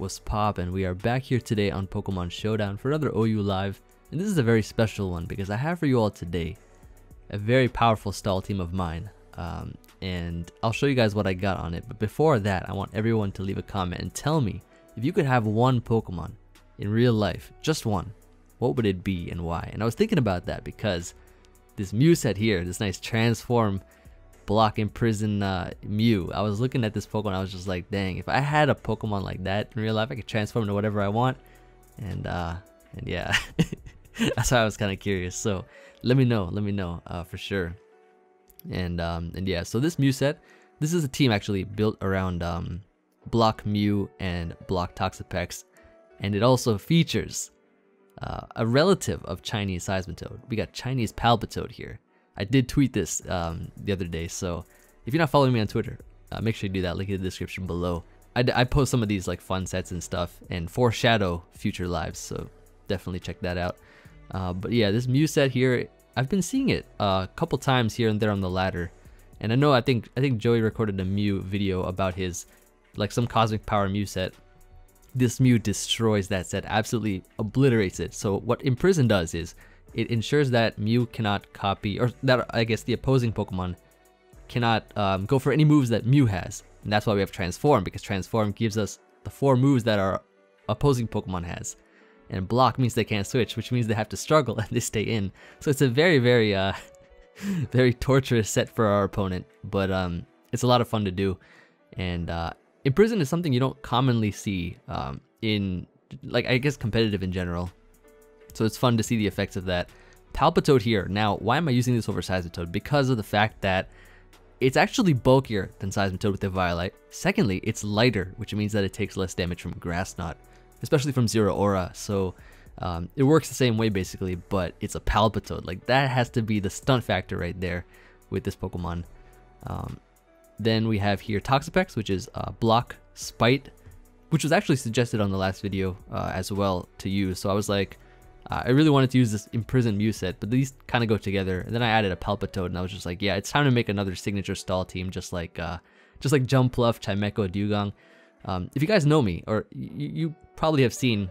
What's poppin'? We are back here today on Pokemon Showdown for another OU Live, and this is a very special one because I have for you all today a very powerful stall team of mine, and I'll show you guys what I got on it. But before that, I want everyone to leave a comment and tell me if you could have one Pokemon in real life, just one, what would it be and why? And I was thinking about that because this Mew set here, this nice transform block Imprison Mew. I was looking at this Pokemon, I was just like, dang, if I had a Pokemon like that in real life, I could transform into whatever I want. And yeah, that's why I was kind of curious. So let me know for sure. And yeah, so this Mew set, this is a team actually built around block Mew and block Toxapex, and it also features a relative of Chinese Seismitoad. We got Chinese Palpitoad here. I did tweet this the other day, so if you're not following me on Twitter, make sure you do that. Link in the description below. I post some of these like fun sets and stuff and foreshadow future lives, so definitely check that out. But yeah, this Mew set here, I've been seeing it a couple times here and there on the ladder, and I think Joey recorded a Mew video about his like some Cosmic Power Mew set. This Mew destroys that set, absolutely obliterates it. So what Imprison does is it ensures that Mew cannot copy, or that I guess the opposing Pokemon cannot go for any moves that Mew has. And that's why we have Transform, because Transform gives us the 4 moves that our opposing Pokemon has. And Block means they can't switch, which means they have to struggle and they stay in. So it's a very, very, very torturous set for our opponent, but it's a lot of fun to do. And Imprison is something you don't commonly see in, like, I guess competitive in general. So it's fun to see the effects of that. Palpitoad here. Now, why am I using this over Seismitoad? Because of the fact that it's actually bulkier than Seismitoad with the Violite. Secondly, it's lighter, which means that it takes less damage from Grass Knot, especially from Zero Aura. So it works the same way basically, but it's a Palpitoad. Like, that has to be the stunt factor right there with this Pokemon. Then we have here Toxapex, which is Block Spite, which was actually suggested on the last video as well to use. So I was like, I really wanted to use this Imprison Mew set, but these kind of go together. And then I added a Palpitoad, and I was just like, yeah, it's time to make another signature stall team, just like Jumpluff, Chimecho, Dugong. If you guys know me, or you probably have seen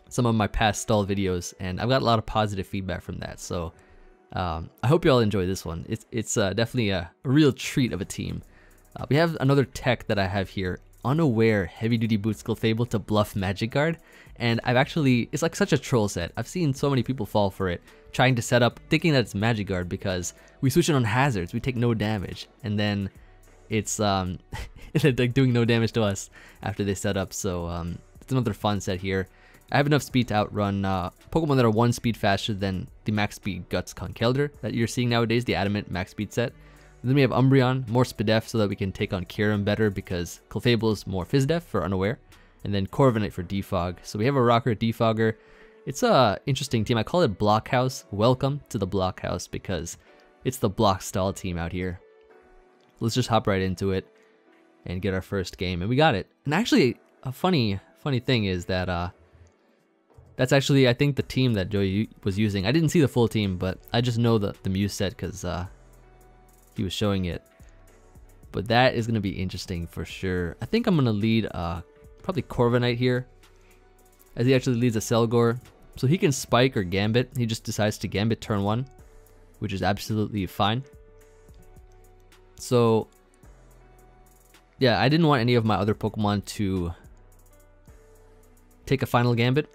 some of my past stall videos, and I've got a lot of positive feedback from that. So I hope you all enjoy this one. It's definitely a real treat of a team. We have another tech that I have here, Unaware Heavy Duty Boots Clefable to buff Magic Guard, and it's like such a troll set. I've seen so many people fall for it, trying to set up thinking that it's Magic Guard because we switch it on hazards, we take no damage, and then it's like doing no damage to us after they set up. So it's another fun set here. I have enough speed to outrun Pokemon that are 1 speed faster than the max speed Guts Conkeldurr that you're seeing nowadays, the Adamant max speed set. And then we have Umbreon, more Spadef so that we can take on Kyurem better because Clefable is more Fizdef for Unaware. And then Corviknight for Defog. So we have a Rocker Defogger. It's a interesting team. I call it Blockhouse. Welcome to the Blockhouse because it's the block stall team out here. Let's just hop right into it and get our first game. And we got it. And actually, a funny thing is that that's actually, I think, the team that Joey was using. I didn't see the full team, but I just know the Mew set because he was showing it. But that is going to be interesting for sure. I think I'm going to lead probably Corviknight here, as he actually leads a Selgor. So he can Spike or Gambit. He just decides to Gambit turn 1, which is absolutely fine. So yeah, I didn't want any of my other Pokemon to take a final Gambit,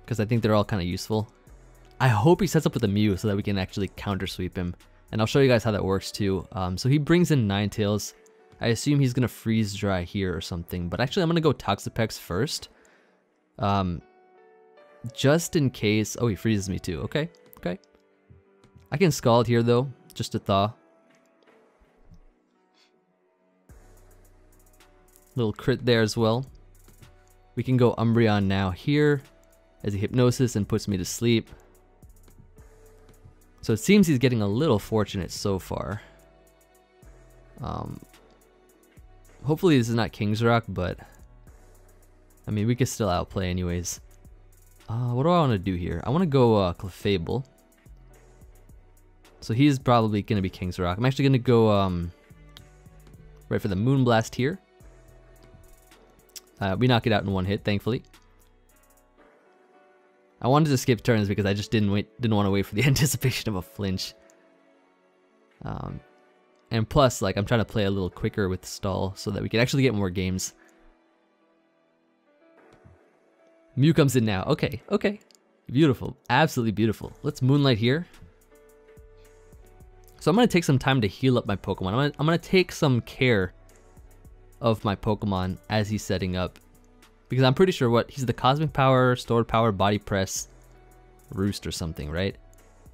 because I think they're all kind of useful. I hope he sets up with a Mew so that we can actually counter sweep him. And I'll show you guys how that works too. So he brings in Ninetales. I assume he's going to freeze dry here or something. But actually I'm going to go Toxapex first. Just in case. Oh, he freezes me too. Okay. Okay. I can Scald here though, just to thaw. Little crit there as well. We can go Umbreon now here as he Hypnosis and puts me to sleep. So it seems he's getting a little fortunate so far. Hopefully this is not King's Rock, but I mean, we could still outplay anyways. What do I want to do here? I want to go Clefable. So he's probably going to be King's Rock. I'm actually going to go right for the Moonblast here. We knock it out in one hit, thankfully. I wanted to skip turns because I just didn't want to wait for the anticipation of a flinch. And plus, like, I'm trying to play a little quicker with stall so that we can actually get more games. Mew comes in now. Okay, okay. Beautiful. Absolutely beautiful. Let's Moonlight here. So I'm going to take some time to heal up my Pokemon. I'm going to take some care of my Pokemon as he's setting up. Because I'm pretty sure he's the Cosmic Power, Stored Power, Body Press, Roost or something, right?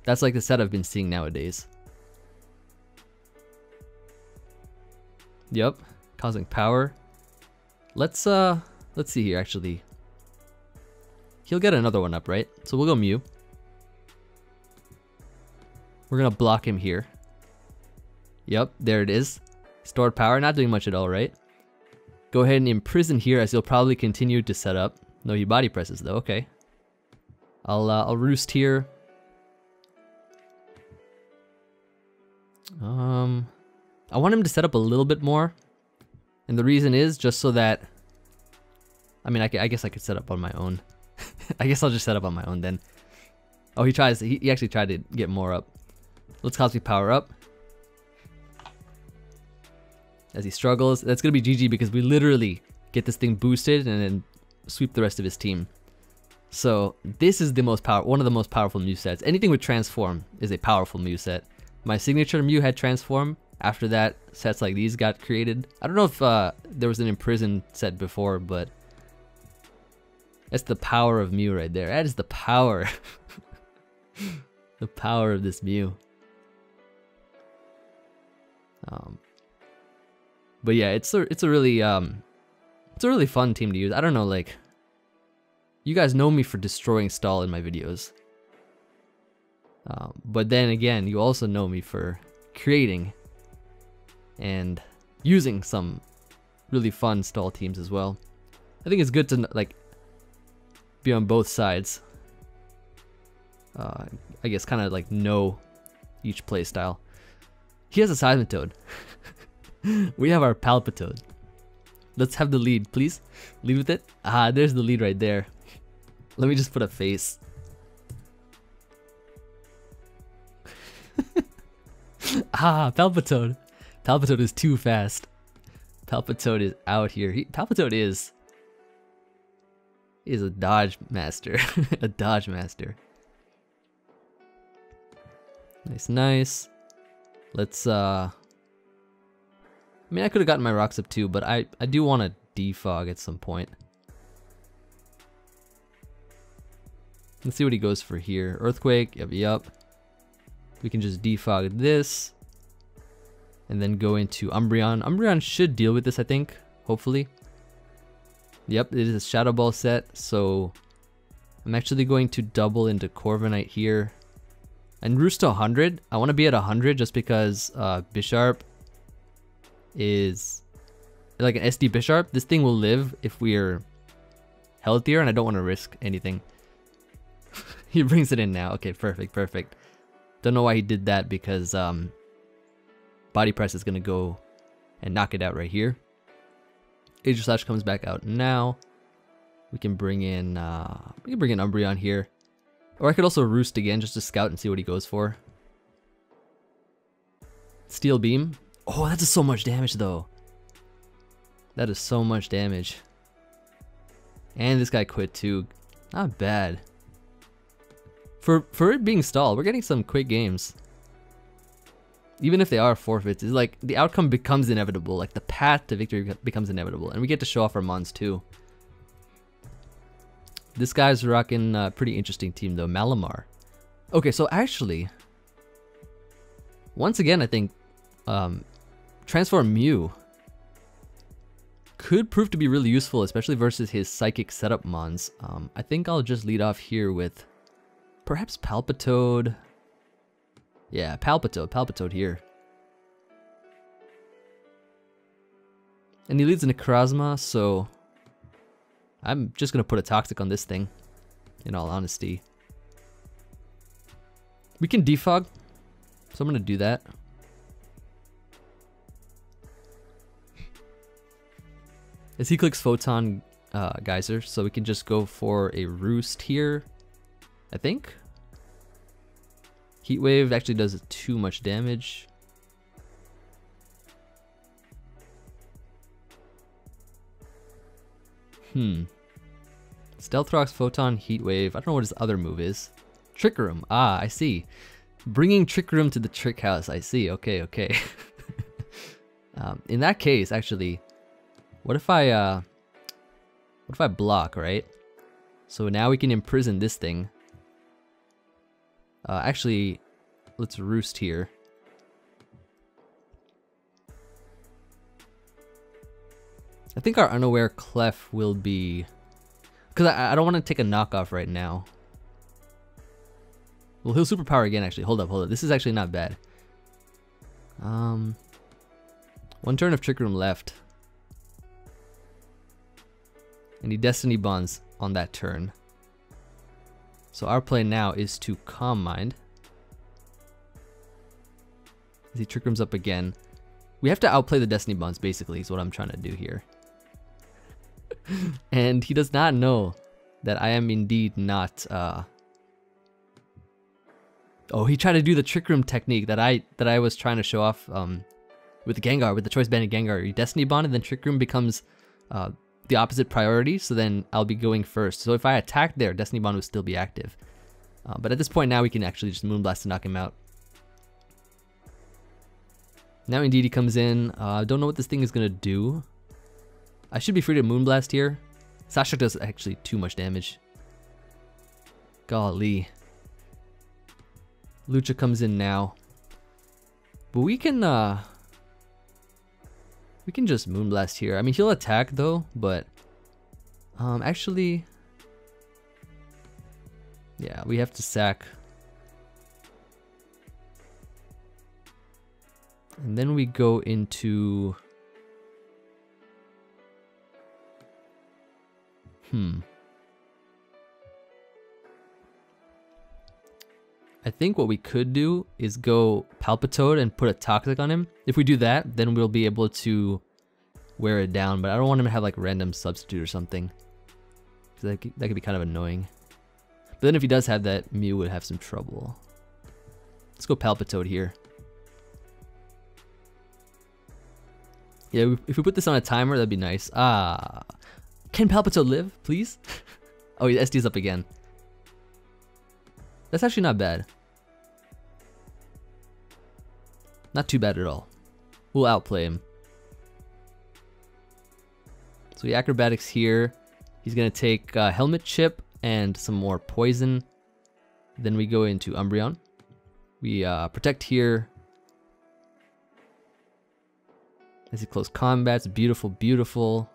That's like the set I've been seeing nowadays. Yep, Cosmic Power. Let's see here actually. He'll get another one up, right? So we'll go Mew. We're gonna block him here. Yep, there it is. Stored Power, not doing much at all, right? Go ahead and Imprison here as he'll probably continue to set up. No, he Body Presses though, okay. I'll Roost here. I want him to set up a little bit more. And the reason is just so that... I mean, I guess I could set up on my own. I guess I'll just set up on my own then. Oh, he actually tried to get more up. Let's Cosmic Power up. As he struggles. That's going to be GG because we literally get this thing boosted and then sweep the rest of his team. So this is the one of the most powerful Mew sets. Anything with Transform is a powerful Mew set. My signature Mew had Transform. After that, sets like these got created. I don't know if there was an Imprison set before, but that's the power of Mew right there. That is the power. The power of this Mew. But yeah, it's a really fun team to use. I don't know, like, you guys know me for destroying stall in my videos. But then again, you also know me for creating and using some really fun stall teams as well. I think it's good to like be on both sides. I guess kind of like know each play style. He has a Seismitoad. We have our Palpitoad. Let's have the lead, please. Lead with it. Ah, there's the lead right there. Let me just put a face. Ah, Palpitoad. Palpitoad is too fast. Palpitoad is out here. Palpitoad is a dodge master. A dodge master. Nice, nice. Let's I mean, I could have gotten my rocks up too, but I do want to defog at some point. Let's see what he goes for here. Earthquake, yep. We can just defog this. And then go into Umbreon. Umbreon should deal with this, I think. Hopefully. Yep, it is a Shadow Ball set. So I'm actually going to double into Corviknight here. And Roost to 100. I want to be at 100 just because Bisharp is like an SD Bisharp. This thing will live if we're healthier, and I don't want to risk anything. He brings it in now. Okay, perfect, perfect. Don't know why he did that because Body Press is going to go and knock it out right here. Aegis Slash comes back out now. We can bring in Umbreon here. Or I could also Roost again just to scout and see what he goes for. Steel Beam. Oh, that does so much damage though. That is so much damage. And this guy quit too. Not bad. For it being stalled, we're getting some quick games. Even if they are forfeits, it's like the outcome becomes inevitable. Like the path to victory becomes inevitable. And we get to show off our mons too. This guy's rocking a pretty interesting team though, Malamar. Okay, so actually, once again, I think Transform Mew could prove to be really useful, especially versus his Psychic setup mons. I think I'll just lead off here with perhaps Palpitoad. Yeah, Palpitoad here. And he leads in Necrozma, so I'm just gonna put a Toxic on this thing, in all honesty. We can defog, so I'm gonna do that. As he clicks Photon, geyser, so we can just go for a roost here, I think. Heat wave actually does too much damage. Stealth Rocks, Photon, Heat Wave. I don't know what his other move is. Trick Room. Ah, I see. Bringing Trick Room to the Trick House. I see. Okay, okay. In that case, actually, what if I block, right? So now we can imprison this thing. Actually, let's roost here. I think our unaware clef will be, because I don't want to take a knockoff right now. Well, he'll superpower again. Actually, hold up. This is actually not bad. One turn of Trick Room left, and he Destiny Bonds on that turn. So our play now is to Calm Mind. As he Trick Rooms up again. We have to outplay the Destiny Bonds, basically, is what I'm trying to do here. And he does not know that I am indeed not... Oh, he tried to do the Trick Room technique that I was trying to show off with the Gengar, with the Choice Banded Gengar. You Destiny Bond, and then Trick Room becomes the opposite priority, so then I'll be going first. So if I attack there, Destiny Bond will still be active. But at this point now we can actually just Moonblast to knock him out. Now indeed he comes in. I don't know what this thing is going to do. I should be free to Moonblast here. Sasha does actually too much damage. Golly. Lucha comes in now. But we can just Moonblast here. I mean, he'll attack though, but actually, yeah, we have to sack. And then we go into I think what we could do is go Palpitoad and put a Toxic on him. If we do that, then we'll be able to wear it down, but I don't want him to have like random substitute or something. That could be kind of annoying. But then if he does have that, Mew would have some trouble. Let's go Palpitoad here. Yeah, if we put this on a timer, that'd be nice. Can Palpitoad live, please? Oh, he SD's up again. That's actually not bad. Not too bad at all. We'll outplay him. So he acrobatics here. He's gonna take Helmet Chip and some more poison. Then we go into Umbreon. We protect here. As he close combats, beautiful, beautiful.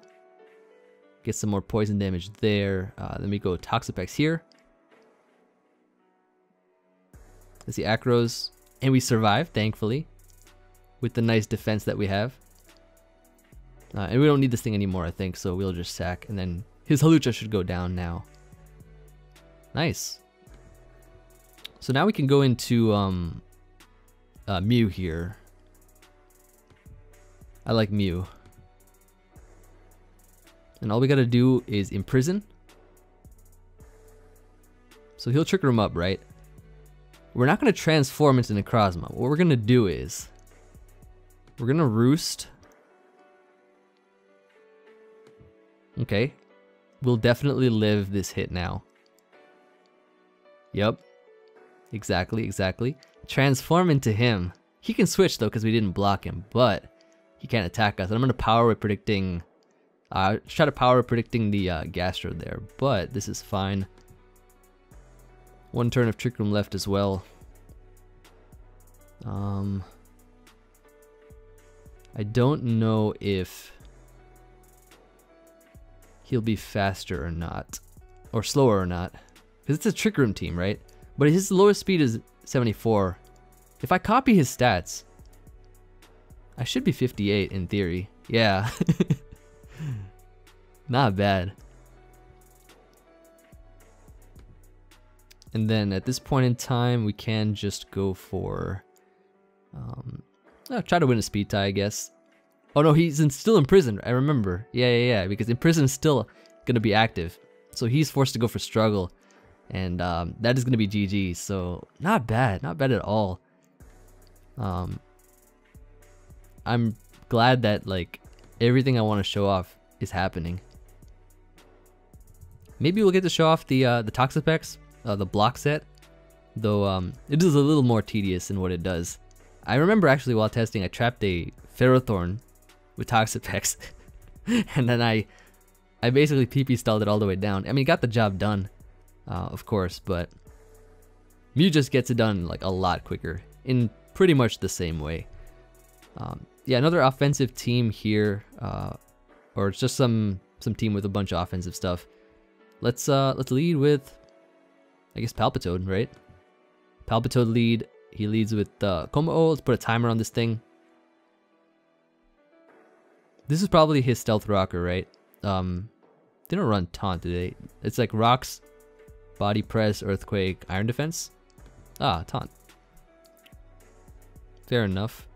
Get some more poison damage there. Then we go Toxapex here. As he acros, and we survive, thankfully, with the nice defense that we have. And we don't need this thing anymore, I think, so we'll just sack, and then his Hawlucha should go down now. Nice. So now we can go into Mew here. I like Mew. And all we gotta do is Imprison. So he'll Trick Room up, right? We're not going to transform into Necrozma. What we're going to do is we're going to Roost. Okay. We'll definitely live this hit now. Yep. Exactly, exactly. Transform into him. He can switch though because we didn't block him, but he can't attack us. And I'm going to Power Whip predicting... try to Power Whip predicting the Gastro there, but this is fine. One turn of Trick Room left as well. I don't know if he'll be faster or not, or slower or not, because it's a Trick Room team, right? But his lowest speed is 74. If I copy his stats, I should be 58 in theory. Yeah. Not bad. And then at this point in time, we can just go for... try to win a speed tie, I guess. Oh no, he's still imprisoned. I remember. Yeah, because Imprison still gonna be active. So he's forced to go for struggle, and that is gonna be GG. So not bad at all. I'm glad that like everything I want to show off is happening. Maybe we'll get to show off the Toxapex, the block set, though it is a little more tedious in what it does. I remember actually while testing, I trapped a Ferrothorn with Toxapex, and then I basically PP stalled it all the way down. I mean, it got the job done, of course, but Mew just gets it done like a lot quicker in pretty much the same way. Yeah, another offensive team here, or it's just some team with a bunch of offensive stuff. Let's lead with, I guess, Palpitoad, right? Palpitoad lead. He leads with Como. Let's put a timer on this thing. This is probably his stealth rocker, right? They don't run taunt, do they? It's like rocks, body press, earthquake, iron defense. Ah, taunt. Fair enough.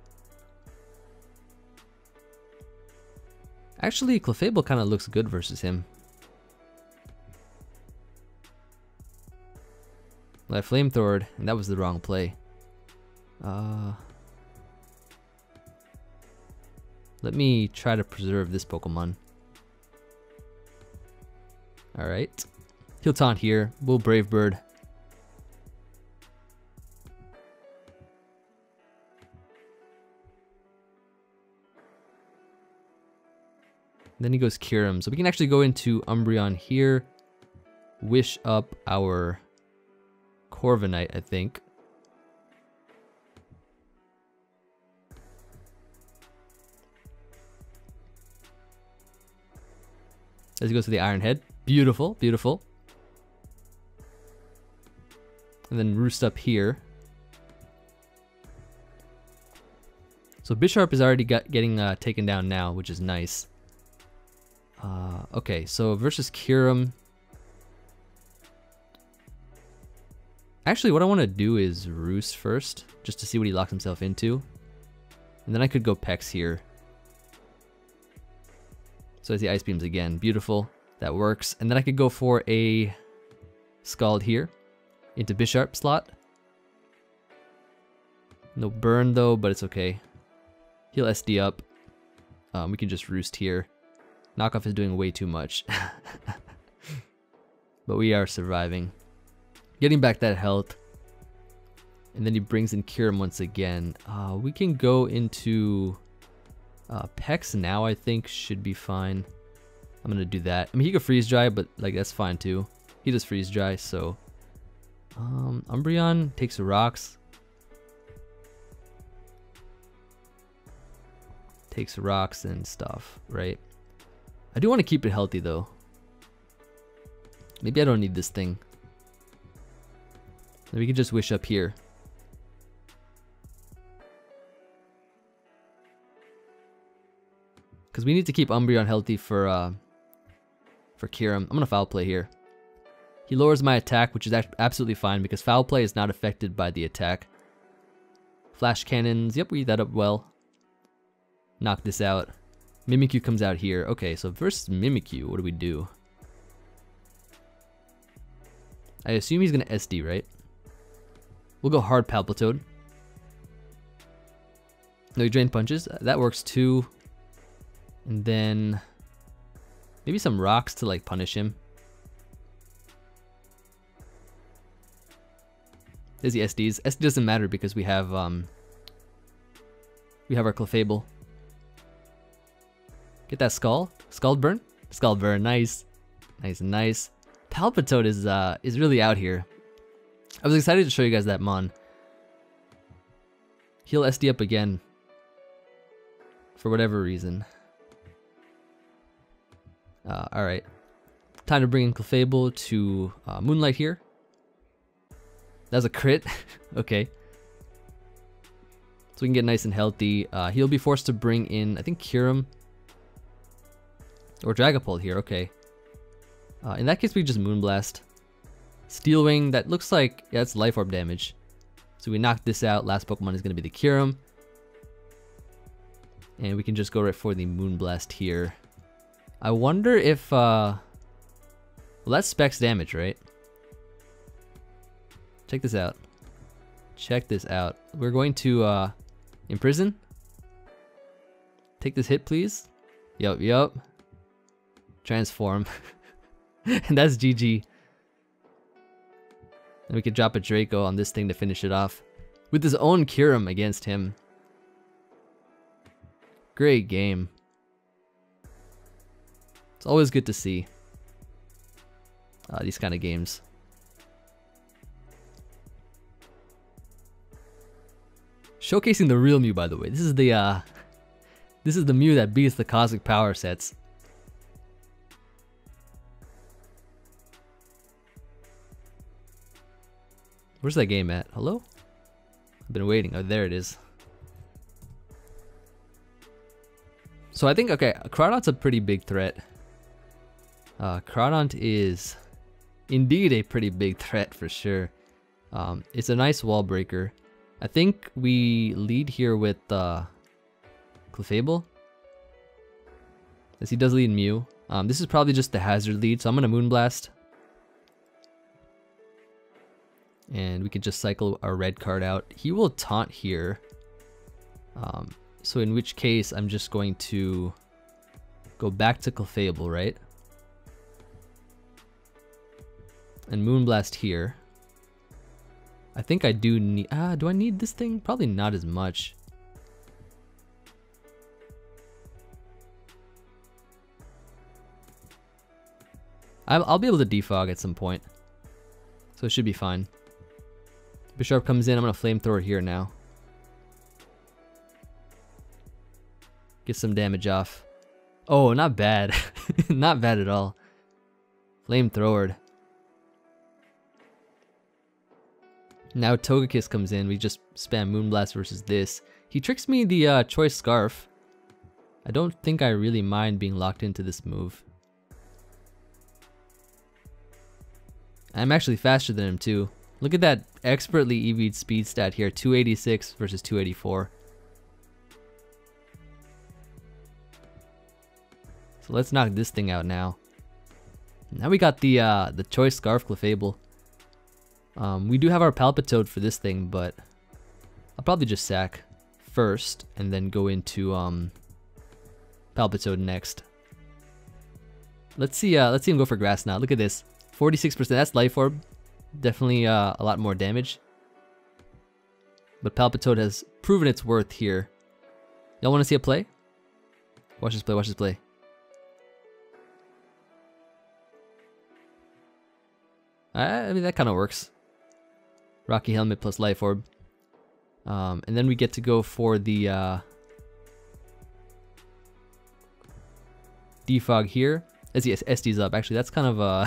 Actually, Clefable kind of looks good versus him. Well, I flamethrowered, and that was the wrong play. Let me try to preserve this Pokemon. Alright. He'll taunt here. We'll Brave Bird. Then he goes Kyurem. So we can actually go into Umbreon here. Wish up our Corviknight, I think. As he goes to the Iron Head. Beautiful, beautiful. And then Roost up here. So Bisharp is already getting taken down now, which is nice. Okay, so versus Kyurem. Actually, what I want to do is Roost first, just to see what he locks himself into. And then I could go Pex here. So as the Ice Beams again, beautiful, that works. And then I could go for a Scald here, into Bisharp slot. No burn though, but it's okay. He'll SD up. We can just Roost here. Knockoff is doing way too much. But we are surviving. Getting back that health. And then he brings in Kyurem once again. We can go into Pex now, I think should be fine. I'm gonna do that. I mean, he could freeze dry, but like that's fine too. He does freeze dry, so Umbreon takes the rocks. Takes rocks and stuff, right? I do want to keep it healthy though. Maybe I don't need this thing. Maybe we can just wish up here. Because we need to keep Umbreon healthy for Kyurem. I'm gonna Foul Play here. He lowers my attack, which is absolutely fine because Foul Play is not affected by the attack. Flash Cannons, yep, we eat that up well. Knock this out. Mimikyu comes out here. Okay, so versus Mimikyu, what do we do? I assume he's gonna SD, right? We'll go hard Palpitoad. No, he Drain Punches. That works too. And then maybe some rocks to like punish him. There's the SDs. SD doesn't matter because we have our Clefable. Get that Skull. Scald Burn. Scald Burn. Nice. Nice and nice. Palpitoad is really out here. I was excited to show you guys that Mon. He'll SD up again. For whatever reason. Alright. Time to bring in Clefable to Moonlight here. That's a crit. Okay. So we can get nice and healthy. He'll be forced to bring in, I think, Kyurem. Or Dragapult here, okay. In that case, we just Moonblast. Steel Wing, that looks like, yeah, it's Life Orb damage. So we knock this out. Last Pokemon is going to be the Kyurem. And we can just go right for the Moonblast here. I wonder if Well, that's specs damage, right? Check this out. Check this out. We're going to imprison. Take this hit, please. Yup. Transform. And that's GG. And we could drop a Draco on this thing to finish it off. With his own Kyurem against him. Great game. It's always good to see these kind of games. Showcasing the real Mew, by the way. This is the Mew that beats the Cosmic Power sets. Where's that game at? Hello? I've been waiting. Oh, there it is. So I think, okay, Crawdon's a pretty big threat. Crawdon is indeed a pretty big threat for sure. It's a nice wall breaker. I think we lead here with Clefable, as he does lead Mew. This is probably just the hazard lead, so I'm gonna Moonblast. And we could just cycle our red card out. He will taunt here. So in which case, I'm just going to go back to Clefable, right? And Moonblast here. I think I do need... do I need this thing? Probably not as much. I'll be able to defog at some point. So it should be fine. Bisharp comes in, I'm gonna Flamethrower here now. Get some damage off. Oh, not bad. Not bad at all. Flamethrowered. Now Togekiss comes in, we just spam Moonblast versus this. He tricks me the Choice Scarf. I don't think I really mind being locked into this move. I'm actually faster than him too. Look at that expertly EV'd speed stat here, 286 versus 284. So let's knock this thing out now. Now we got the Choice Scarf Clefable. We do have our Palpitoad for this thing, but I'll probably just sack first and then go into Palpitoad next. Let's see him go for Grass now. Look at this. 46%, that's Life Orb. Definitely a lot more damage. But Palpitoad has proven its worth here. Y'all want to see a play? Watch this play, watch this play. I mean, that kind of works. Rocky Helmet plus Life Orb. And then we get to go for the Defog here. As he SD's up. Actually, that's kind of a...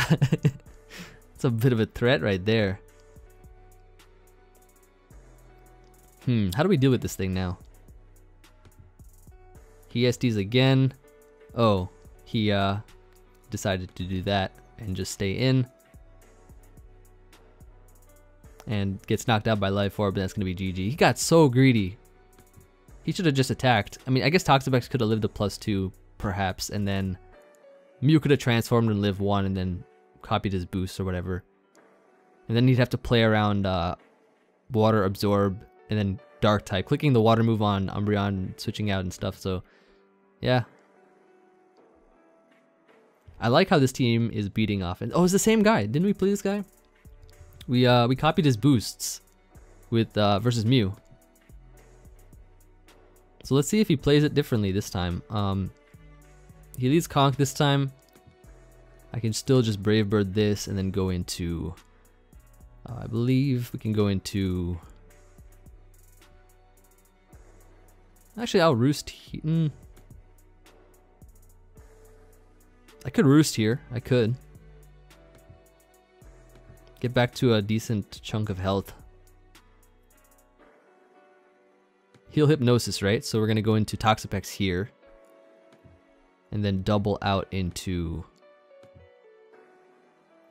it's a bit of a threat right there. How do we deal with this thing now? He SD's again. Oh, he decided to do that and just stay in. And gets knocked out by Life Orb, and that's going to be GG. He got so greedy. He should have just attacked. I mean, I guess Toxapex could have lived a +2, perhaps, and then Mew could have transformed and lived 1 and then copied his boost or whatever. And then he'd have to play around Water Absorb and then Dark type, clicking the Water move on Umbreon, switching out and stuff, so yeah. I like how this team is beating off. And oh, it's the same guy. Didn't we play this guy? We copied his boosts with versus Mew. So let's see if he plays it differently this time. He leads Conk this time. I can still just Brave Bird this and then go into... I believe we can go into... Actually, I'll Roost... I could Roost here. I could. Get back to a decent chunk of health. Heal Hypnosis, right? So we're going to go into Toxapex here. And then double out into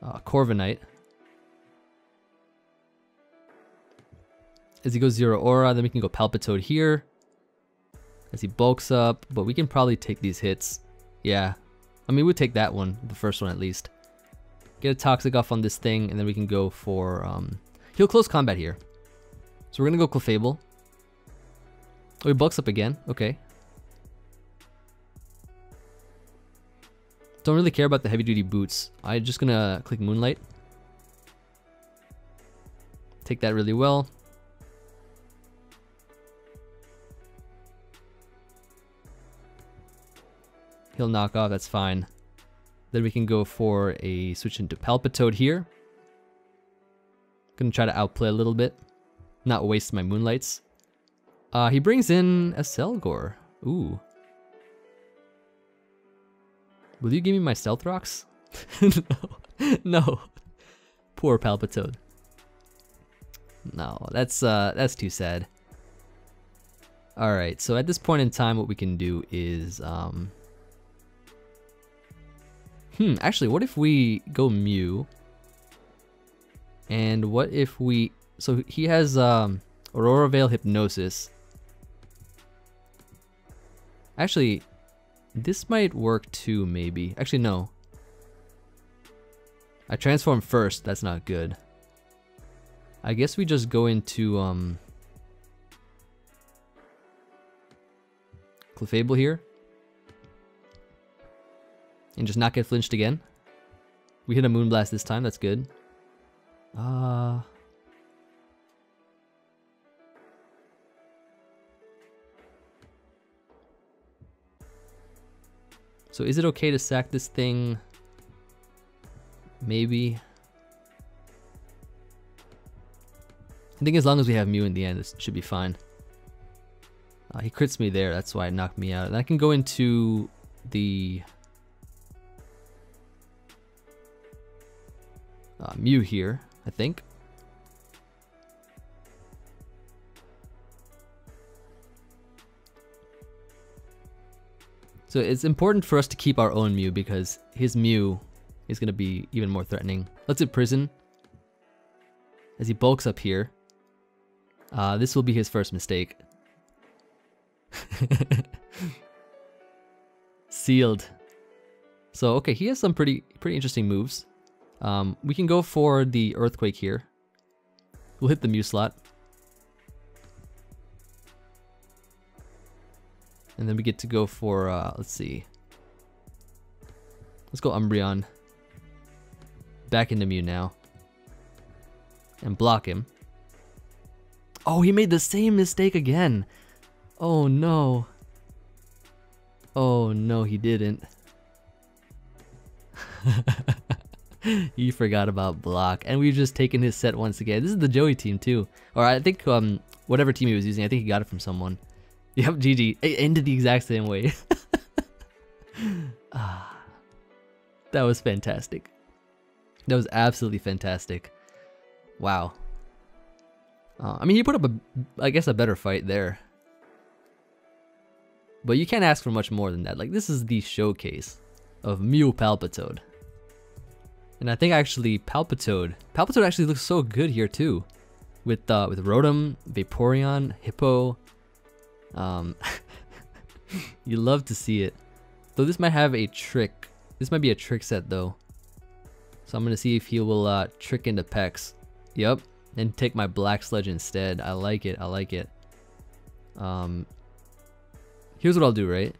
Corviknight. As he goes Zero Aura, then we can go Palpitoad here. As he bulks up, but we can probably take these hits. Yeah. I mean, we'll take that one, the first one at least. Get a Toxic off on this thing, and then we can go for... he'll close combat here. So we're gonna go Clefable. Oh, he bulks up again. Okay. Don't really care about the heavy duty boots. I'm just gonna click Moonlight. Take that really well. He'll knock off, that's fine. Then we can go for a switch into Palpitoad here. Gonna try to outplay a little bit. Not waste my Moonlights. He brings in a Selgor. Ooh. Will you give me my Stealth Rocks? No. No. Poor Palpitoad. No, that's too sad. Alright, so at this point in time what we can do is actually, what if we go Mew? And what if we... So he has Aurora Veil Hypnosis. Actually, this might work too, maybe. Actually, no. I transform first, that's not good. I guess we just go into Clefable here. And just not get flinched again. We hit a Moonblast this time, that's good. So is it okay to sack this thing? Maybe. I think as long as we have Mew in the end, this should be fine. He crits me there, that's why it knocked me out. And I can go into the Mew here, I think. So it's important for us to keep our own Mew because his Mew is going to be even more threatening. Let's Imprison. As he bulks up here. This will be his first mistake. Sealed. So okay, he has some pretty interesting moves. We can go for the Earthquake here. We'll hit the Mew slot. And then we get to go for, let's see. Let's go Umbreon. Back into Mew now. And block him. Oh, he made the same mistake again. Oh no. Oh no, he didn't. He forgot about block. And we've just taken his set once again. This is the Joey team too. Or I think whatever team he was using, I think he got it from someone. Yep, GG. It ended the exact same way. That was fantastic. That was absolutely fantastic. Wow. I mean, he put up I guess a better fight there. But you can't ask for much more than that. Like, this is the showcase of Mew Palpitoad. And I think actually Palpitoad actually looks so good here too. With Rotom, Vaporeon, Hippo. You love to see it. Though this might have a trick. This might be a trick set though. So I'm gonna see if he will trick into Pex. Yep. And take my Black Sludge instead. I like it. I like it. Here's what I'll do, right?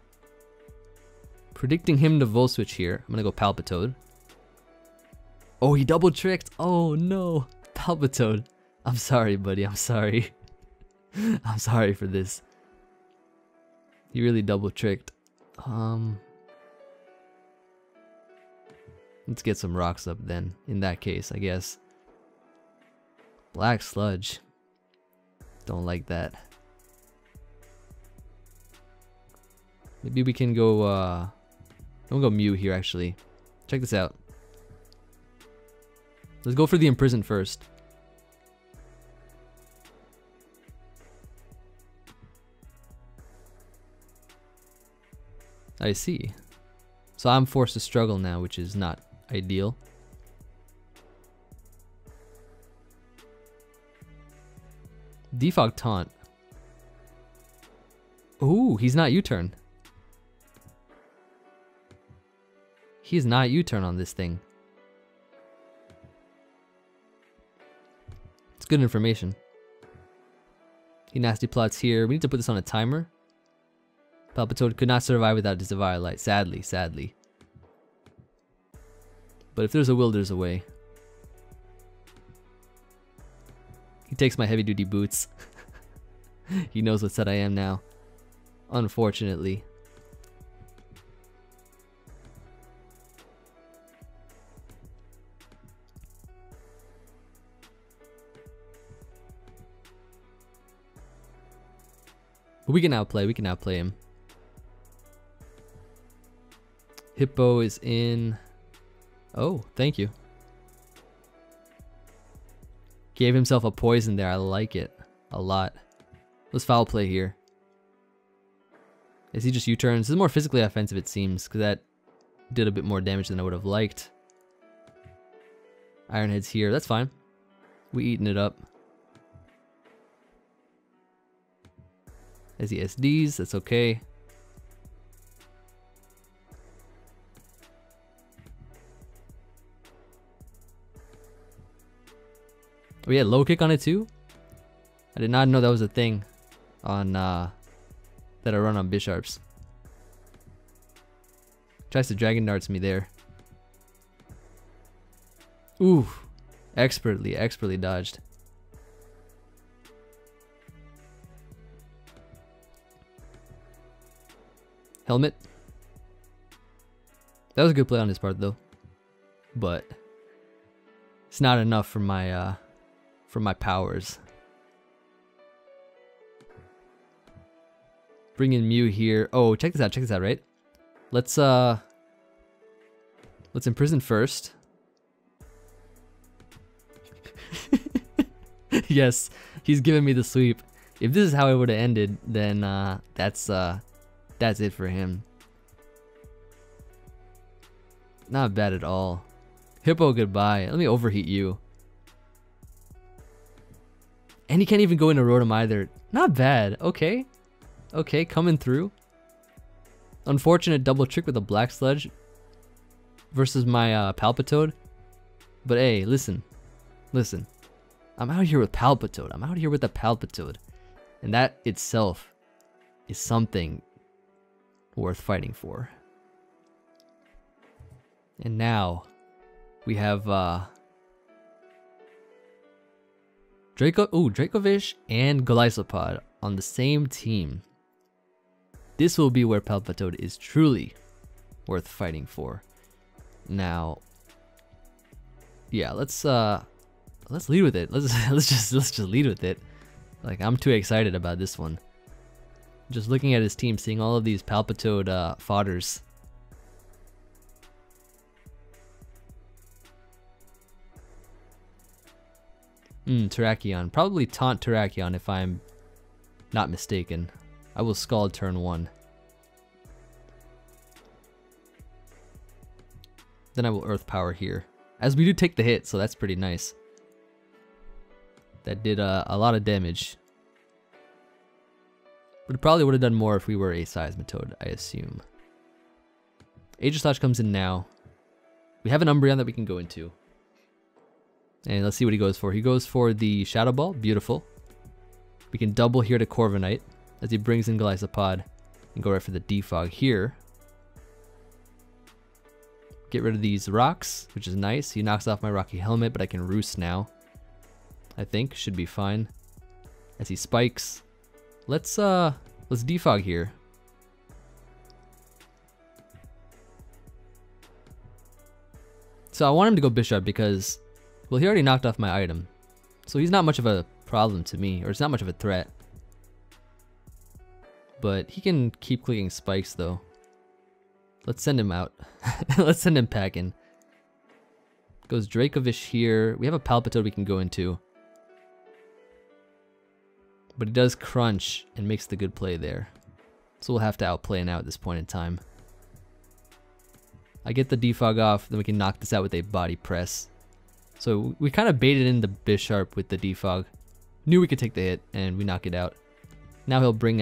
Predicting him to Volt Switch here. I'm gonna go Palpitoad. Oh, he double tricked. Oh no. Palpitoad. I'm sorry, buddy. I'm sorry. I'm sorry for this. He really double tricked. Let's get some rocks up then, in that case, I guess. Black Sludge. Don't like that. Maybe we can go, I'm gonna go Mew here, actually. Check this out. Let's go for the Imprison first. I see. So I'm forced to struggle now, which is not ideal. Defog Taunt. Ooh, he's not U-turn. He's not U-turn on this thing. good information. He nasty plots here. We need to put this on a timer. Palpitoad could not survive without his Devour Light. Sadly. But if there's a will, there's a way. He takes my heavy duty boots. He knows what set I am now. Unfortunately. But we can outplay him. Hippo is in. Oh, thank you. Gave himself a poison there. I like it a lot. Let's foul play here. As he just U-turns. This is more physically offensive, it seems, because that did a bit more damage than I would have liked. Ironhead's here. That's fine. We eating it up. As he SDs, that's okay. Oh, yeah, low kick on it too? I did not know that was a thing on that I run on Bisharps. Tries to Dragon Darts me there. Ooh, expertly dodged. Helmet. That was a good play on his part though, but it's not enough for my powers. Bring in Mew here. Oh, check this out, right? Let's imprison first. Yes, he's giving me the sweep. If this is how it would have ended, then that's it for him. Not bad at all. Hippo, goodbye. Let me overheat you. And he can't even go into Rotom either. Not bad. Okay. Okay, coming through. Unfortunate double trick with a Black Sludge versus my Palpitoad. But hey, listen. I'm out here with Palpitoad. I'm out here with a Palpitoad. And that itself is something worth fighting for. And now we have Dracovish and Golisopod on the same team. This will be where Palpitoad is truly worth fighting for. Now, yeah, let's lead with it. Let's just lead with it. Like, I'm too excited about this one. Just looking at his team, seeing all of these Palpitoad fodders. Terrakion. Probably taunt Terrakion if I'm not mistaken. I will Scald turn 1. Then I will Earth Power here. As we do take the hit, so that's pretty nice. That did a lot of damage. But it probably would have done more if we were a Seismitoad, I assume. Aegislash comes in now. We have an Umbreon that we can go into. And let's see what he goes for. He goes for the Shadow Ball. Beautiful. We can double here to Corviknight as he brings in Golisopod and go right for the Defog here. Get rid of these rocks, which is nice. He knocks off my Rocky Helmet, but I can Roost now. I think should be fine. As he spikes. Let's Defog here. So I want him to go Bishop because, well, he already knocked off my item. So he's not much of a problem to me, or it's not much of a threat. But he can keep clicking spikes though. Let's send him out. Let's send him packing. Goes Dracovish here. We have a Palpitoad we can go into. But he does crunch and makes the good play there. So we'll have to outplay now at this point in time. I get the Defog off, then we can knock this out with a Body Press. So we kind of baited in the Bisharp with the Defog. Knew we could take the hit, and we knock it out. Now he'll bring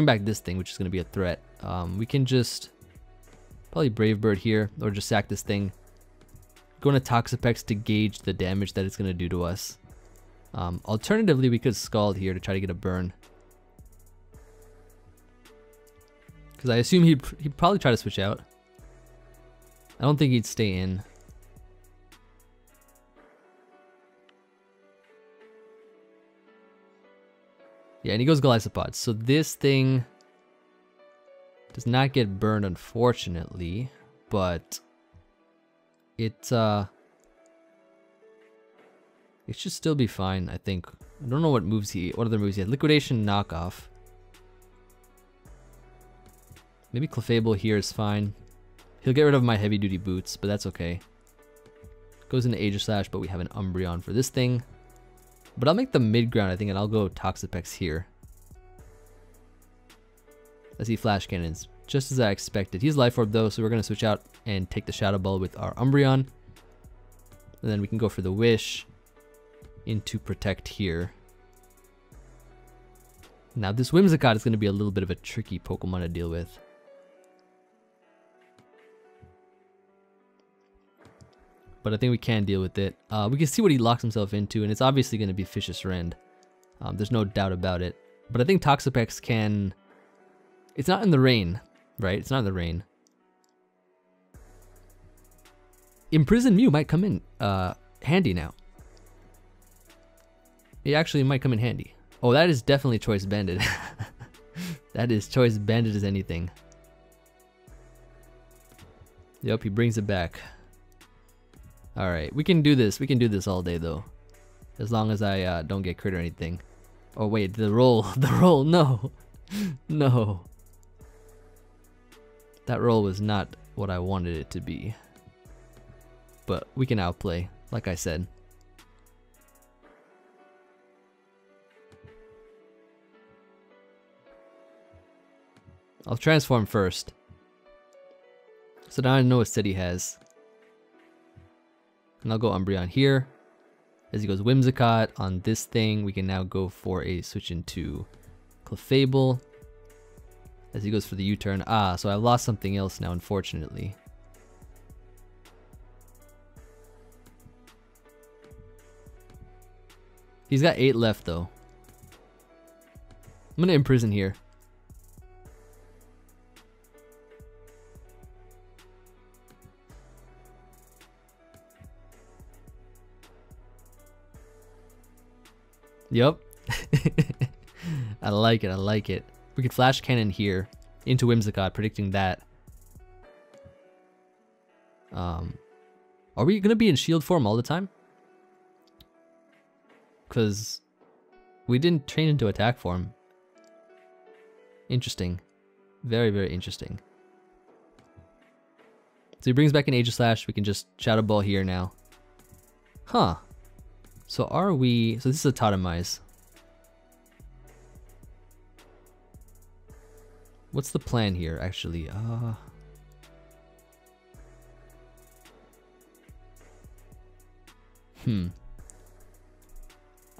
back this thing, which is going to be a threat. We can just probably Brave Bird here, or just sack this thing. Go into Toxapex to gauge the damage that it's going to do to us. Alternatively, we could Scald here to try to get a burn. Because I assume he'd probably try to switch out. I don't think he'd stay in. Yeah, and he goes Golisopod. So this thing does not get burned, unfortunately, but it should still be fine, I think. I don't know what other moves he had. Liquidation, knockoff. Maybe Clefable here is fine. He'll get rid of my heavy duty boots, but that's okay. Goes into Aegislash, but we have an Umbreon for this thing. But I'll make the mid ground, I think, and I'll go Toxapex here. As he Flash Cannons, just as I expected. He's Life Orb though, so we're going to switch out and take the Shadow Ball with our Umbreon. And then we can go for the Wish into Protect here. Now this Whimsicott is going to be a little bit of a tricky Pokemon to deal with. But I think we can deal with it. We can see what he locks himself into, and it's obviously going to be Vicious Rend. There's no doubt about it. But I think Toxapex can... It's not in the rain, right? It's not in the rain. Imprison Mew might come in handy now. It actually might come in handy. Oh, that is definitely Choice Banded. That is Choice Banded as anything. Yep, he brings it back. Alright, we can do this. We can do this all day though. As long as I don't get crit or anything. Oh wait, the roll. The roll, no. No. That roll was not what I wanted it to be. But we can outplay, like I said. I'll transform first. So now I know what set he has. And I'll go Umbreon here. As he goes Whimsicott on this thing, we can now go for a switch into Clefable. As he goes for the U-turn. Ah, so I lost something else now, unfortunately. He's got 8 left, though. I'm gonna Imprison here. Yep. I like it, I like it. We could Flash Cannon here into Whimsicott, predicting that. Are we going to be in shield form all the time? Because we didn't change into attack form. Interesting. Very, very interesting. So he brings back an Aegislash. We can just Shadow Ball here now. Huh. So are we... So this is a Totemize. What's the plan here, actually? I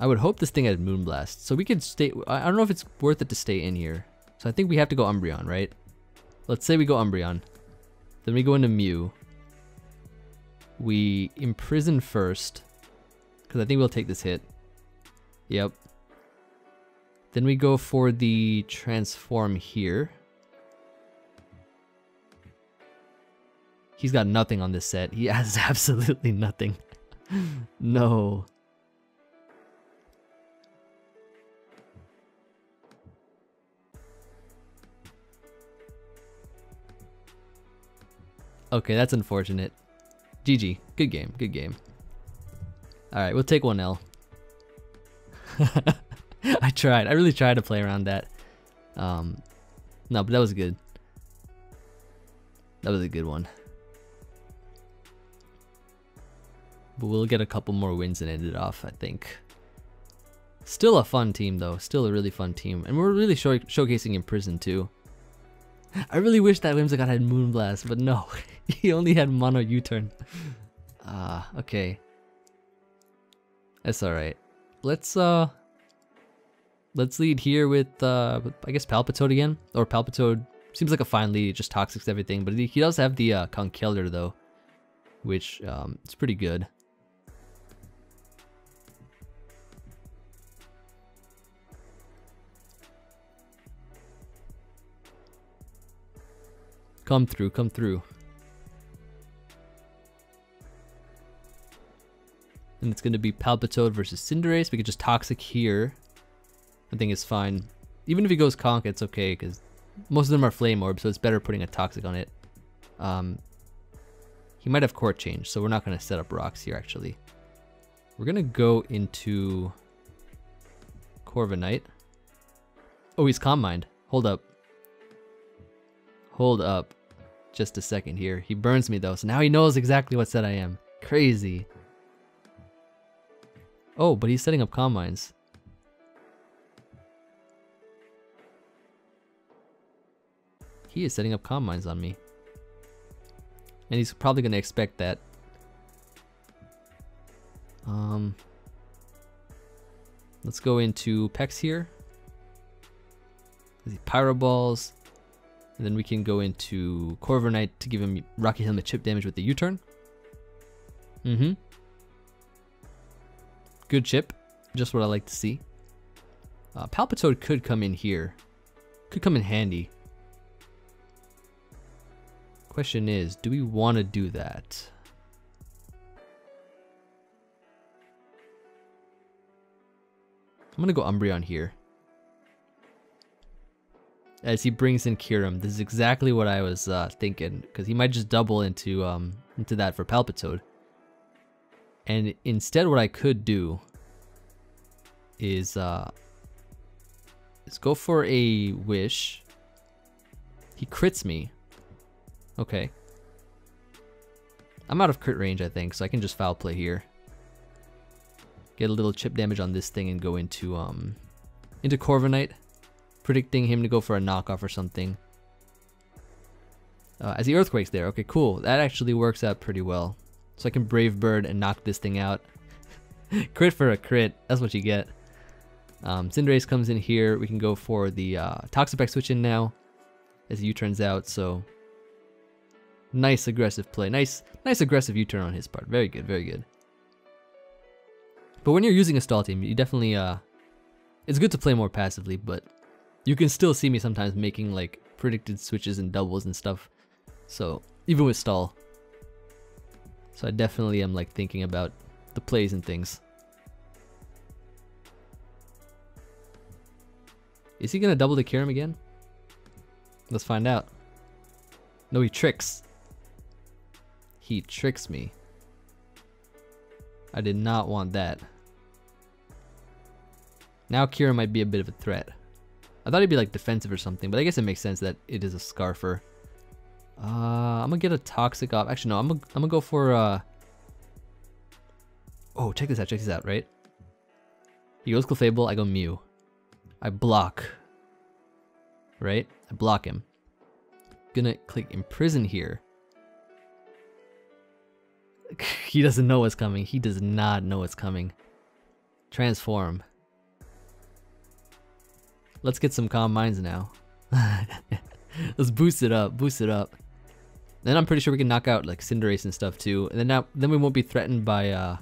would hope this thing had Moonblast. So we could stay... I don't know if it's worth it to stay in here. So I think we have to go Umbreon, right? Let's say we go Umbreon. Then we go into Mew. We Imprison first. Because I think we'll take this hit. Yep. Then we go for the Transform here. He's got nothing on this set. He has absolutely nothing. No. Okay, that's unfortunate. GG. Good game. Good game. Alright, we'll take 1L. I tried. I really tried to play around that. No, but that was good. That was a good one. But we'll get a couple more wins and end it off, I think. Still a fun team, though. Still a really fun team. And we're really showcasing Imprison, too. I really wish that Whimsicott had Moonblast, but no. He only had Mono U-turn. Okay. That's alright. Let's lead here with, I guess Palpitoad again. Or Palpitoad seems like a fine lead, it just toxics everything. But he does have the Conkeldurr, though. Which, is pretty good. Come through, come through. And it's going to be Palpitoad versus Cinderace. We could just Toxic here. I think it's fine. Even if he goes Conk, it's okay, because most of them are Flame Orb, so it's better putting a Toxic on it. He might have Court Change, so we're not going to set up rocks here, actually. We're going to go into Corviknight. Oh, he's Calm Mind. Hold up. Hold up. Just a second here. He burns me, though, so now he knows exactly what set I am. Crazy. Oh, but he's setting up Calm Minds. He is setting up Calm Minds on me. And he's probably going to expect that. Let's go into Pex here. Pyro Balls. And then we can go into Corviknight to give him Rocky Helmet chip damage with the U-turn. Good chip. Just what I like to see. Palpitoad could come in here. Could come in handy. Question is, do we want to do that? I'm going to go Umbreon here. As he brings in Kyurem. This is exactly what I was thinking, because he might just double into that for Palpitoad. And instead what I could do is go for a Wish. He crits me. Okay. I'm out of crit range, I think, so I can just Foul Play here. Get a little chip damage on this thing and go into Corviknight, predicting him to go for a knockoff or something. As he Earthquakes there. Okay, cool. That actually works out pretty well. So I can Brave Bird and knock this thing out. Crit for a crit. That's what you get. Cinderace comes in here. We can go for the Toxapex switch in now, as the U-turns out. So nice aggressive play. Nice aggressive U-turn on his part. Very good, very good. But when you're using a stall team, you definitely it's good to play more passively, but you can still see me sometimes making like predicted switches and doubles and stuff. So even with stall. So I definitely am like thinking about the plays and things. Is he gonna double the Kyurem again? Let's find out. No, he tricks. He tricks me. I did not want that. Now Kyurem might be a bit of a threat. I thought he'd be like defensive or something, but I guess it makes sense that it is a Scarfer. I'm gonna get a Toxic off. Actually, no, I'm gonna go for oh, check this out, right? He goes Clefable, I go Mew. I block. Right? I block him. Gonna click Imprison here. He doesn't know what's coming. He does not know what's coming. Transform. Let's get some Calm Minds now. Let's boost it up. Boost it up. Then I'm pretty sure we can knock out like Cinderace and stuff too. And then we won't be threatened by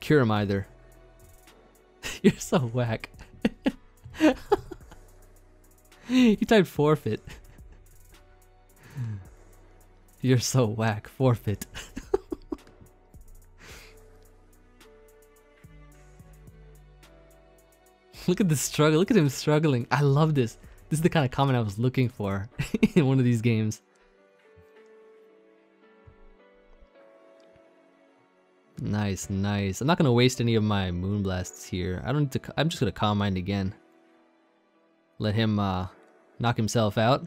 Kyurem either. You're so whack. He typed forfeit. You're so whack. Forfeit. Look at the struggle. Look at him struggling. I love this. This is the kind of comment I was looking for in one of these games. Nice, nice. I'm not gonna waste any of my Moonblasts here. I don't need to. I'm just gonna Calm Mind again. Let him knock himself out.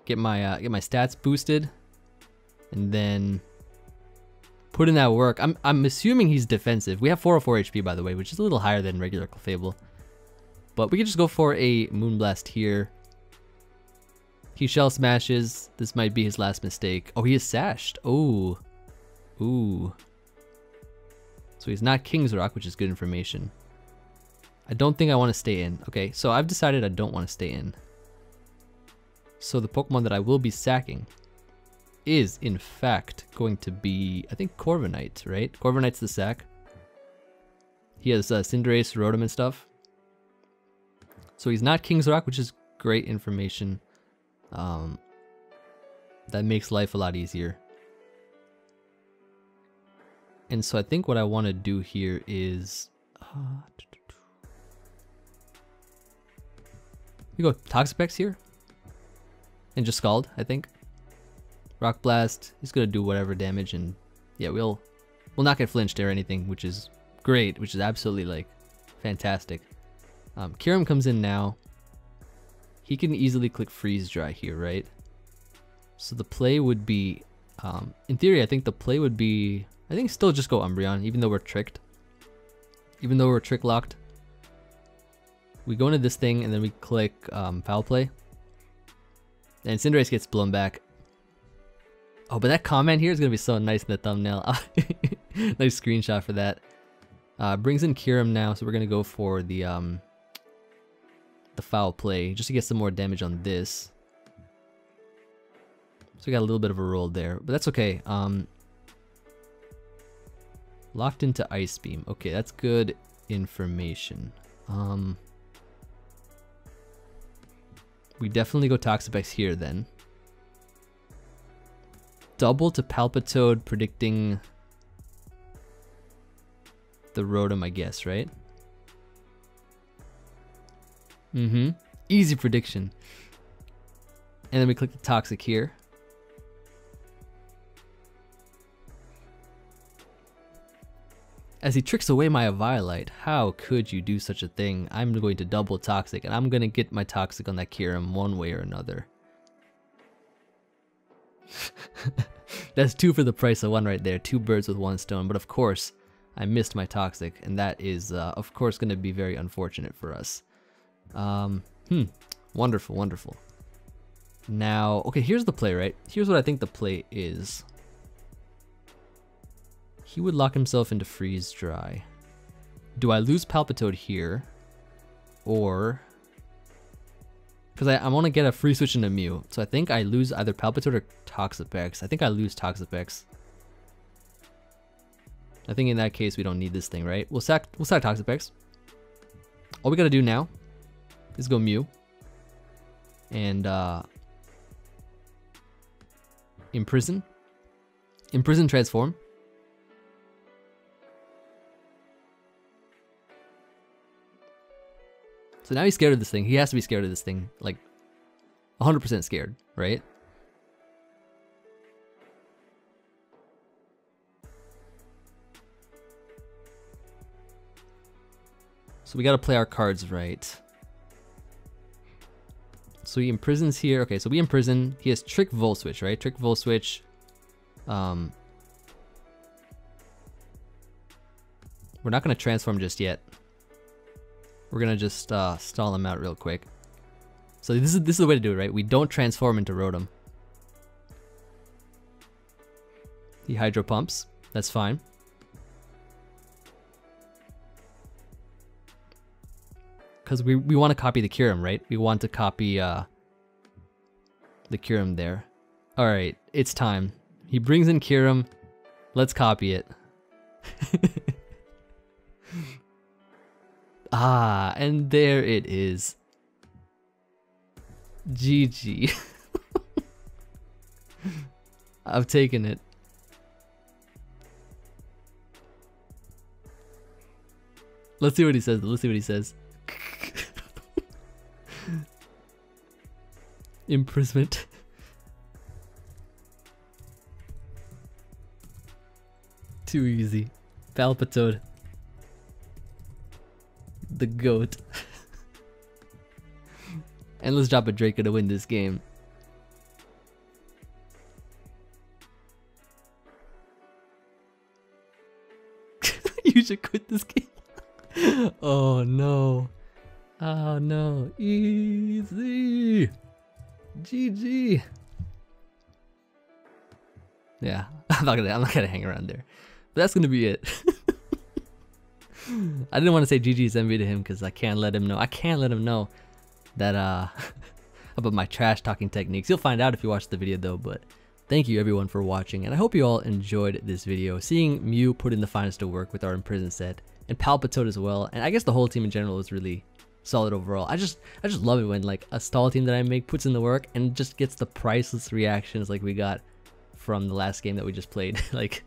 Get my stats boosted, and then put in that work. I'm assuming he's defensive. We have 404 HP by the way, which is a little higher than regular Clefable. But we can just go for a Moonblast here. He Shell Smashes. This might be his last mistake. Oh, he is Sashed. Oh. Ooh. So he's not King's Rock, which is good information. I don't think I want to stay in. Okay, so I've decided I don't want to stay in. So the Pokemon that I will be sacking is, in fact, going to be, I think, Corviknight, right? Corviknight's the sack. He has Cinderace, Rotom, and stuff. So he's not King's Rock, which is great information. That makes life a lot easier. And so I think what I want to do here is we go Toxapex here and just Scald, I think. Rock Blast, he's gonna do whatever damage, and yeah, we'll not get flinched or anything, which is great, which is absolutely like fantastic. Kyurem comes in now. He can easily click Freeze Dry here, right? So the play would be, in theory, I think the play would be, I think still just go Umbreon, even though we're tricked. Even though we're trick locked. We go into this thing and then we click Foul Play. And Cinderace gets blown back. Oh, but that comment here is going to be so nice in the thumbnail. Nice screenshot for that. Brings in Kyurem now, so we're going to go for the Foul Play, just to get some more damage on this. So we got a little bit of a roll there, but that's okay. Locked into Ice Beam. Okay, that's good information. We definitely go Toxapex here then. Double to Palpitoad, predicting the Rotom, I guess, right? Easy prediction. And then we click the Toxic here. As he tricks away my Eviolite. How could you do such a thing? I'm going to double Toxic, and I'm going to get my Toxic on that Kyurem one way or another. That's 2 for the price of 1 right there. 2 birds with 1 stone. But of course, I missed my Toxic, and that is, of course, going to be very unfortunate for us. Wonderful, wonderful. Now, okay, here's the play, right? Here's what I think the play is. He would lock himself into Freeze Dry. Do I lose Palpitoad here? Or... because I want to get a free switch into Mew. So I think I lose either Palpitoad or Toxapex. I think I lose Toxapex. I think in that case we don't need this thing, right? We'll sack Toxapex. All we gotta do now is go Mew. And Imprison. Imprison Transform. So now he's scared of this thing. He has to be scared of this thing. Like, 100% scared, right? So we gotta play our cards right. So he imprisons here. Okay, so we imprison. He has Trick Volt Switch, right? Trick Volt Switch. We're not gonna transform just yet. We're gonna just stall him out real quick. So this is the way to do it, right? We don't transform into Rotom. He Hydro Pumps. That's fine. Because we want to copy the Kyurem, right? We want to copy the Kyurem there. Alright, it's time. He brings in Kyurem. Let's copy it. Ah, and there it is. GG. I've taken it. Let's see what he says. Let's see what he says. Imprisonment. Too easy. Palpitoad. The GOAT. And let's drop a Draco to win this game. You should quit this game. Oh no. Oh no. Easy. GG. Yeah, I'm not gonna hang around there. But that's gonna be it. I didn't want to say GG's Emvee to him because I can't let him know. I can't let him know that about my trash talking techniques. You'll find out if you watch the video though, but thank you everyone for watching, and I hope you all enjoyed this video. Seeing Mew put in the finest of work with our Imprison set, and Palpitoad as well, and I guess the whole team in general was really solid overall. I just love it when like a stall team that I make puts in the work and just gets the priceless reactions like we got from the last game that we just played. Like,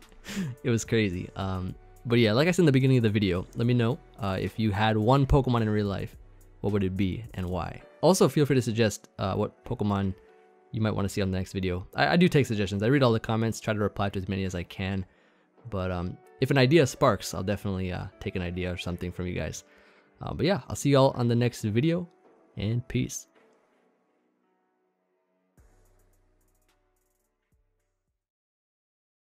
it was crazy. But yeah, like I said in the beginning of the video, let me know if you had one Pokemon in real life, what would it be and why? Also, feel free to suggest what Pokemon you might want to see on the next video. I do take suggestions. I read all the comments, try to reply to as many as I can. But if an idea sparks, I'll definitely take an idea or something from you guys. But yeah, I'll see y'all on the next video, and peace.